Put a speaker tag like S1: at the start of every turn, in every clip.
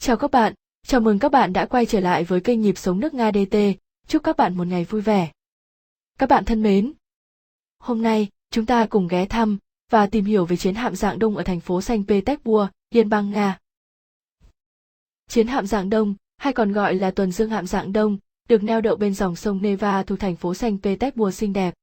S1: Chào các bạn, chào mừng các bạn đã quay trở lại với kênh Nhịp Sống Nước Nga DT, chúc các bạn một ngày vui vẻ. Các bạn thân mến, hôm nay chúng ta cùng ghé thăm và tìm hiểu về chiến hạm Dạng Đông ở thành phố Saint Petersburg, Liên bang Nga. Chiến hạm Dạng Đông, hay còn gọi là tuần dương hạm Dạng Đông, được neo đậu bên dòng sông Neva thuộc thành phố Saint Petersburg xinh đẹp.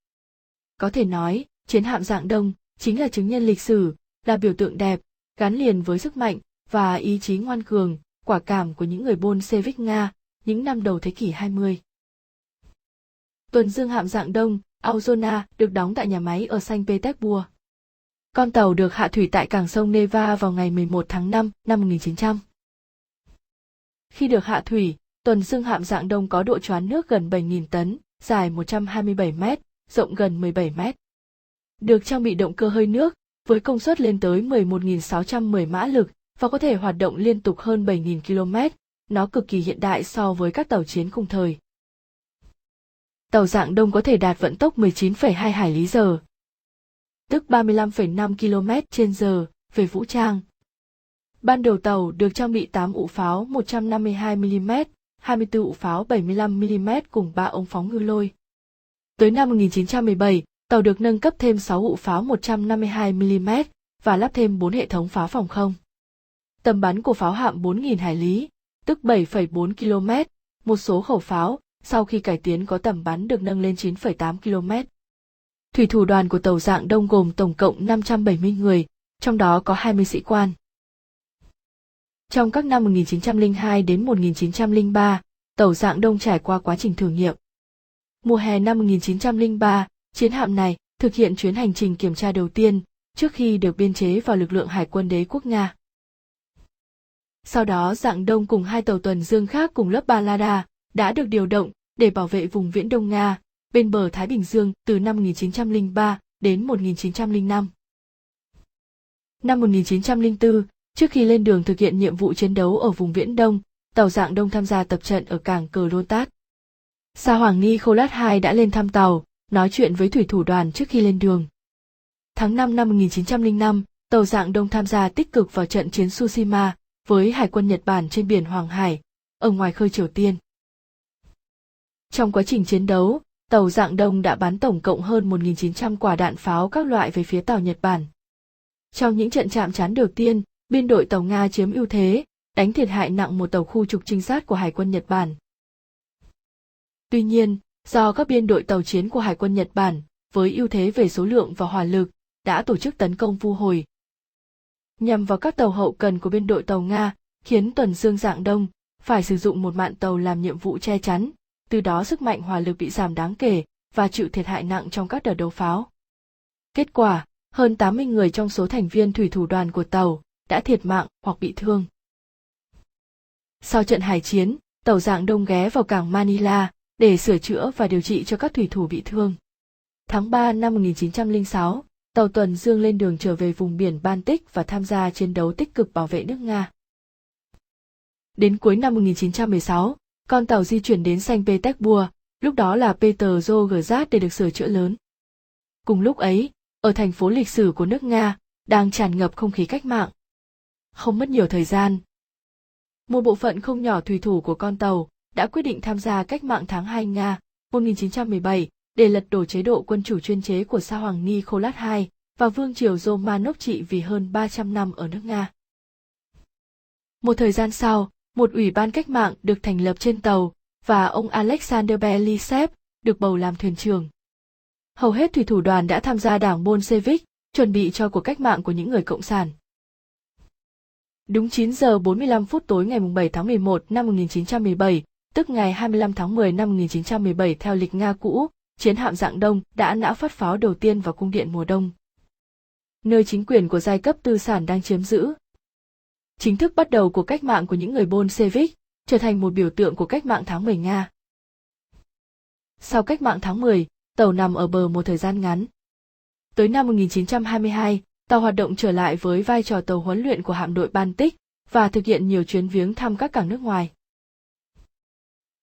S1: Có thể nói, chiến hạm Dạng Đông chính là chứng nhân lịch sử, là biểu tượng đẹp, gắn liền với sức mạnh và ý chí ngoan cường, quả cảm của những người Bolshevik Nga những năm đầu thế kỷ 20. Tuần dương hạm Dạng Đông, Azona, được đóng tại nhà máy ở Saint Petersburg. Con tàu được hạ thủy tại cảng sông Neva vào ngày 11 tháng 5 năm 1900. Khi được hạ thủy, tuần dương hạm Dạng Đông có độ choán nước gần 7.000 tấn, dài 127 mét, rộng gần 17 mét. Được trang bị động cơ hơi nước, với công suất lên tới 11.610 mã lực và có thể hoạt động liên tục hơn 7.000 km, nó cực kỳ hiện đại so với các tàu chiến cùng thời. Tàu Dạng Đông có thể đạt vận tốc 19,2 hải lý giờ, tức 35,5 km/h, về vũ trang. Ban đầu tàu được trang bị 8 ụ pháo 152mm, 24 ụ pháo 75mm cùng 3 ống phóng ngư lôi. Tới năm 1917, tàu được nâng cấp thêm 6 ụ pháo 152mm và lắp thêm 4 hệ thống pháo phòng không. Tầm bắn của pháo hạm 4.000 hải lý, tức 7,4 km, một số khẩu pháo, sau khi cải tiến có tầm bắn được nâng lên 9,8 km. Thủy thủ đoàn của tàu Dạng Đông gồm tổng cộng 570 người, trong đó có 20 sĩ quan. Trong các năm 1902 đến 1903, tàu Dạng Đông trải qua quá trình thử nghiệm. Mùa hè năm 1903, chiến hạm này thực hiện chuyến hành trình kiểm tra đầu tiên trước khi được biên chế vào lực lượng Hải quân Đế quốc Nga. Sau đó Dạng Đông cùng 2 tàu tuần dương khác cùng lớp Balada đã được điều động để bảo vệ vùng Viễn Đông Nga, bên bờ Thái Bình Dương từ năm 1903 đến 1905. Năm 1904, trước khi lên đường thực hiện nhiệm vụ chiến đấu ở vùng Viễn Đông, tàu Dạng Đông tham gia tập trận ở cảng Kronstadt. Sa Hoàng Nicholas II đã lên thăm tàu, nói chuyện với thủy thủ đoàn trước khi lên đường. Tháng 5 năm 1905, tàu Dạng Đông tham gia tích cực vào trận chiến Tsushima với Hải quân Nhật Bản trên biển Hoàng Hải, ở ngoài khơi Triều Tiên. Trong quá trình chiến đấu, tàu Dạng Đông đã bắn tổng cộng hơn 1.900 quả đạn pháo các loại về phía tàu Nhật Bản. Trong những trận chạm trán đầu tiên, biên đội tàu Nga chiếm ưu thế, đánh thiệt hại nặng một tàu khu trục trinh sát của Hải quân Nhật Bản. Tuy nhiên, do các biên đội tàu chiến của Hải quân Nhật Bản, với ưu thế về số lượng và hỏa lực, đã tổ chức tấn công vu hồi nhằm vào các tàu hậu cần của biên đội tàu Nga, khiến tuần dương Dạng Đông phải sử dụng một mạn tàu làm nhiệm vụ che chắn, từ đó sức mạnh hỏa lực bị giảm đáng kể và chịu thiệt hại nặng trong các đợt đấu pháo. Kết quả, hơn 80 người trong số thành viên thủy thủ đoàn của tàu đã thiệt mạng hoặc bị thương. Sau trận hải chiến, tàu Dạng Đông ghé vào cảng Manila để sửa chữa và điều trị cho các thủy thủ bị thương. Tháng 3 năm 1906, tàu tuần dương lên đường trở về vùng biển Baltic và tham gia chiến đấu tích cực bảo vệ nước Nga. Đến cuối năm 1916, con tàu di chuyển đến Saint Petersburg, lúc đó là Petrograd để được sửa chữa lớn. Cùng lúc ấy, ở thành phố lịch sử của nước Nga, đang tràn ngập không khí cách mạng. Không mất nhiều thời gian, một bộ phận không nhỏ thủy thủ của con tàu đã quyết định tham gia cách mạng tháng 2 Nga 1917 để lật đổ chế độ quân chủ chuyên chế của Sa Hoàng Nicholas II và Vương triều Romanov trị vì hơn 300 năm ở nước Nga. Một thời gian sau, một ủy ban cách mạng được thành lập trên tàu và ông Alexander Belisev được bầu làm thuyền trưởng. Hầu hết thủy thủ đoàn đã tham gia đảng Bolshevik, chuẩn bị cho cuộc cách mạng của những người cộng sản. Đúng 9 giờ 45 phút tối ngày 7 tháng 11 năm 1917, tức ngày 25 tháng 10 năm 1917 theo lịch Nga cũ, chiến hạm Dạng Đông đã nã phát pháo đầu tiên vào cung điện mùa đông, nơi chính quyền của giai cấp tư sản đang chiếm giữ. Chính thức bắt đầu cuộc cách mạng của những người Bolshevik, trở thành một biểu tượng của cách mạng tháng 10 Nga. Sau cách mạng tháng 10, tàu nằm ở bờ một thời gian ngắn. Tới năm 1922, tàu hoạt động trở lại với vai trò tàu huấn luyện của hạm đội Baltic và thực hiện nhiều chuyến viếng thăm các cảng nước ngoài.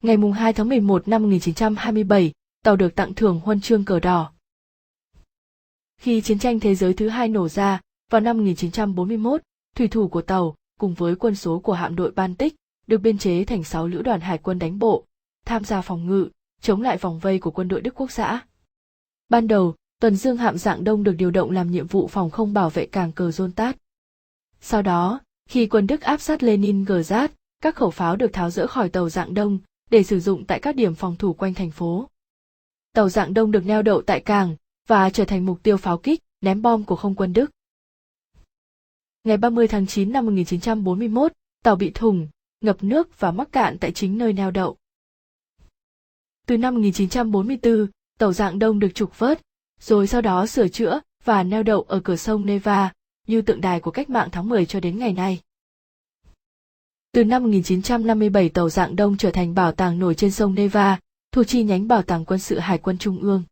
S1: Ngày 2 tháng 11 năm 1927, tàu được tặng thưởng huân chương cờ đỏ. Khi chiến tranh thế giới thứ hai nổ ra, vào năm 1941, thủy thủ của tàu cùng với quân số của hạm đội Baltic, được biên chế thành 6 lữ đoàn hải quân đánh bộ, tham gia phòng ngự, chống lại vòng vây của quân đội Đức Quốc xã. Ban đầu, tuần dương hạm Dạng Đông được điều động làm nhiệm vụ phòng không bảo vệ cảng cờ Kronstadt. Sau đó, khi quân Đức áp sát Leningrad, các khẩu pháo được tháo dỡ khỏi tàu Dạng Đông để sử dụng tại các điểm phòng thủ quanh thành phố. Tàu Dạng Đông được neo đậu tại cảng và trở thành mục tiêu pháo kích, ném bom của không quân Đức. Ngày 30 tháng 9 năm 1941, tàu bị thủng, ngập nước và mắc cạn tại chính nơi neo đậu. Từ năm 1944, tàu Dạng Đông được trục vớt, rồi sau đó sửa chữa và neo đậu ở cửa sông Neva, như tượng đài của cách mạng tháng 10 cho đến ngày nay. Từ năm 1957 tàu Dạng Đông trở thành bảo tàng nổi trên sông Neva, thuộc chi nhánh Bảo tàng Quân sự Hải quân Trung ương.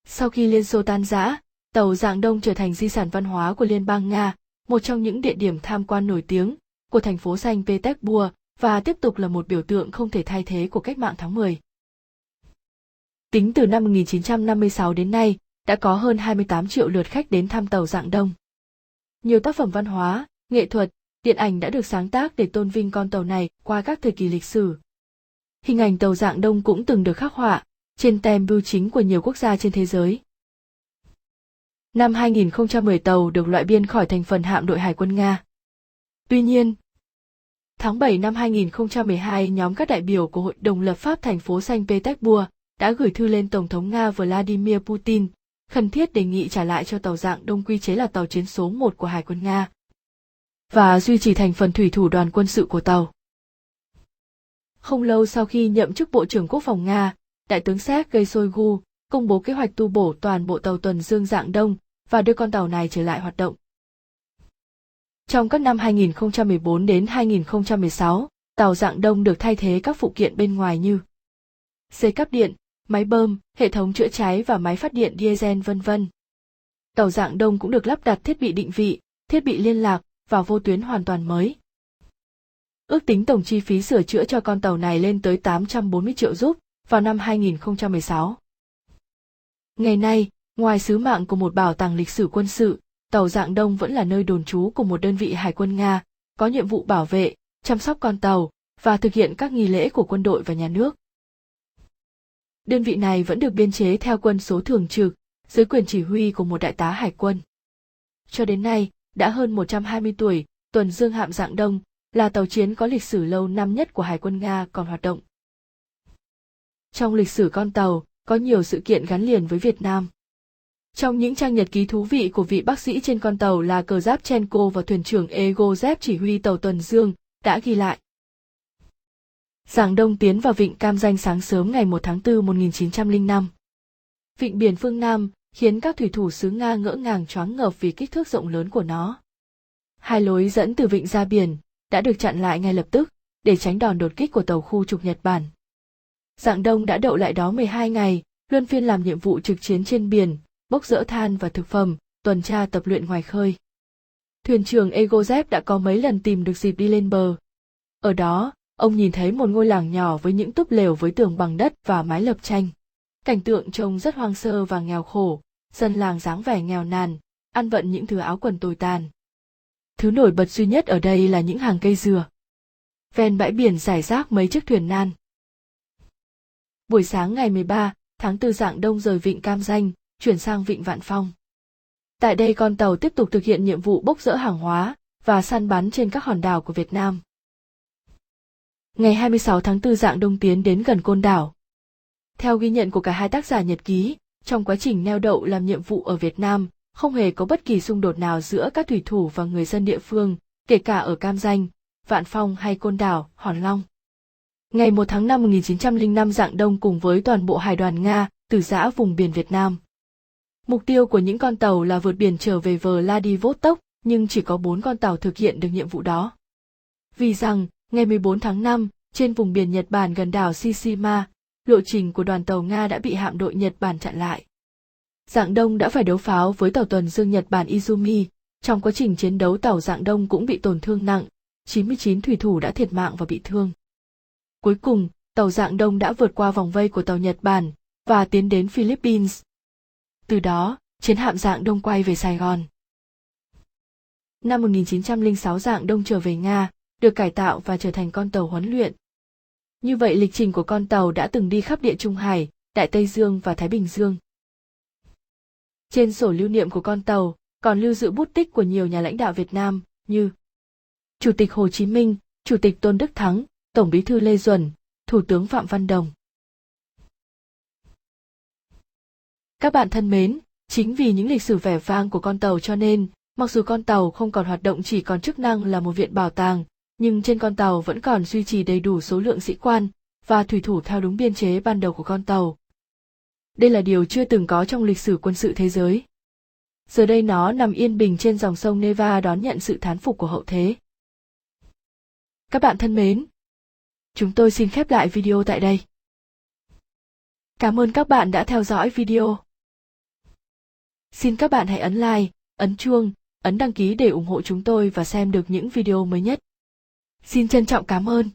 S1: Sau khi Liên Xô tan rã, tàu Dạng Đông trở thành di sản văn hóa của Liên bang Nga, một trong những địa điểm tham quan nổi tiếng của thành phố Saint Petersburg và tiếp tục là một biểu tượng không thể thay thế của cách mạng tháng 10. Tính từ năm 1956 đến nay, đã có hơn 28 triệu lượt khách đến thăm tàu Dạng Đông. Nhiều tác phẩm văn hóa, nghệ thuật, điện ảnh đã được sáng tác để tôn vinh con tàu này qua các thời kỳ lịch sử. Hình ảnh tàu Dạng Đông cũng từng được khắc họa trên tem bưu chính của nhiều quốc gia trên thế giới. Năm 2010 tàu được loại biên khỏi thành phần hạm đội Hải quân Nga. Tuy nhiên, tháng 7 năm 2012 nhóm các đại biểu của Hội đồng lập pháp thành phố Saint Petersburg đã gửi thư lên Tổng thống Nga Vladimir Putin, khẩn thiết đề nghị trả lại cho tàu Dạng Đông quy chế là tàu chiến số 1 của Hải quân Nga và duy trì thành phần thủy thủ đoàn quân sự của tàu. Không lâu sau khi nhậm chức Bộ trưởng Quốc phòng Nga, Đại tướng Sergei Shoigu công bố kế hoạch tu bổ toàn bộ tàu tuần dương Dạng Đông và đưa con tàu này trở lại hoạt động. Trong các năm 2014 đến 2016, tàu Dạng Đông được thay thế các phụ kiện bên ngoài như dây cáp điện, máy bơm, hệ thống chữa cháy và máy phát điện diesel v.v. Tàu Dạng Đông cũng được lắp đặt thiết bị định vị, thiết bị liên lạc và vô tuyến hoàn toàn mới. Ước tính tổng chi phí sửa chữa cho con tàu này lên tới 840 triệu rúp vào năm 2016. Ngày nay, ngoài sứ mạng của một bảo tàng lịch sử quân sự, tàu Dạng Đông vẫn là nơi đồn trú của một đơn vị Hải quân Nga, có nhiệm vụ bảo vệ, chăm sóc con tàu và thực hiện các nghi lễ của quân đội và nhà nước. Đơn vị này vẫn được biên chế theo quân số thường trực, dưới quyền chỉ huy của một đại tá hải quân. Cho đến nay, đã hơn 120 tuổi, tuần dương hạm Dạng Đông là tàu chiến có lịch sử lâu năm nhất của Hải quân Nga còn hoạt động. Trong lịch sử con tàu, có nhiều sự kiện gắn liền với Việt Nam. Trong những trang nhật ký thú vị của vị bác sĩ trên con tàu là Cờ Giáp-Chenko và thuyền trưởng Egozev chỉ huy tàu tuần dương, đã ghi lại. Dạng Đông tiến vào vịnh Cam Ranh sáng sớm ngày 1 tháng 4 1905. Vịnh biển phương Nam khiến các thủy thủ xứ Nga ngỡ ngàng choáng ngợp vì kích thước rộng lớn của nó. Hai lối dẫn từ vịnh ra biển đã được chặn lại ngay lập tức để tránh đòn đột kích của tàu khu trục Nhật Bản. Dạng Đông đã đậu lại đó 12 ngày, luân phiên làm nhiệm vụ trực chiến trên biển, bốc dỡ than và thực phẩm, tuần tra tập luyện ngoài khơi. Thuyền trưởng Egozev đã có mấy lần tìm được dịp đi lên bờ. Ở đó, ông nhìn thấy một ngôi làng nhỏ với những túp lều với tường bằng đất và mái lợp tranh. Cảnh tượng trông rất hoang sơ và nghèo khổ, dân làng dáng vẻ nghèo nàn, ăn vận những thứ áo quần tồi tàn. Thứ nổi bật duy nhất ở đây là những hàng cây dừa. Ven bãi biển rải rác mấy chiếc thuyền nan. Buổi sáng ngày 13 tháng 4 Dạng Đông rời vịnh Cam Ranh, chuyển sang vịnh Vạn Phong. Tại đây con tàu tiếp tục thực hiện nhiệm vụ bốc dỡ hàng hóa và săn bắn trên các hòn đảo của Việt Nam. Ngày 26 tháng 4 Dạng Đông tiến đến gần Côn Đảo. Theo ghi nhận của cả hai tác giả nhật ký, trong quá trình neo đậu làm nhiệm vụ ở Việt Nam, không hề có bất kỳ xung đột nào giữa các thủy thủ và người dân địa phương, kể cả ở Cam Ranh, Vạn Phong hay Côn Đảo, Hòn Long. Ngày 1 tháng 5 1905 Dạng Đông cùng với toàn bộ hải đoàn Nga từ giã vùng biển Việt Nam. Mục tiêu của những con tàu là vượt biển trở về Vladivostok, nhưng chỉ có 4 con tàu thực hiện được nhiệm vụ đó. Vì rằng, ngày 14 tháng 5, trên vùng biển Nhật Bản gần đảo Shishima, lộ trình của đoàn tàu Nga đã bị hạm đội Nhật Bản chặn lại. Dạng Đông đã phải đấu pháo với tàu tuần dương Nhật Bản Izumi, trong quá trình chiến đấu tàu Dạng Đông cũng bị tổn thương nặng, 99 thủy thủ đã thiệt mạng và bị thương. Cuối cùng, tàu Dạng Đông đã vượt qua vòng vây của tàu Nhật Bản và tiến đến Philippines. Từ đó, chiến hạm Dạng Đông quay về Sài Gòn. Năm 1906 dạng đông trở về Nga, được cải tạo và trở thành con tàu huấn luyện. Như vậy lịch trình của con tàu đã từng đi khắp Địa Trung Hải, Đại Tây Dương và Thái Bình Dương. Trên sổ lưu niệm của con tàu còn lưu giữ bút tích của nhiều nhà lãnh đạo Việt Nam như Chủ tịch Hồ Chí Minh, Chủ tịch Tôn Đức Thắng, Tổng bí thư Lê Duẩn, Thủ tướng Phạm Văn Đồng. Các bạn thân mến, chính vì những lịch sử vẻ vang của con tàu cho nên, mặc dù con tàu không còn hoạt động chỉ còn chức năng là một viện bảo tàng, nhưng trên con tàu vẫn còn duy trì đầy đủ số lượng sĩ quan và thủy thủ theo đúng biên chế ban đầu của con tàu. Đây là điều chưa từng có trong lịch sử quân sự thế giới. Giờ đây nó nằm yên bình trên dòng sông Neva đón nhận sự thán phục của hậu thế. Các bạn thân mến, chúng tôi xin khép lại video tại đây. Cảm ơn các bạn đã theo dõi video. Xin các bạn hãy ấn like, ấn chuông, ấn đăng ký để ủng hộ chúng tôi và xem được những video mới nhất. Xin trân trọng cảm ơn.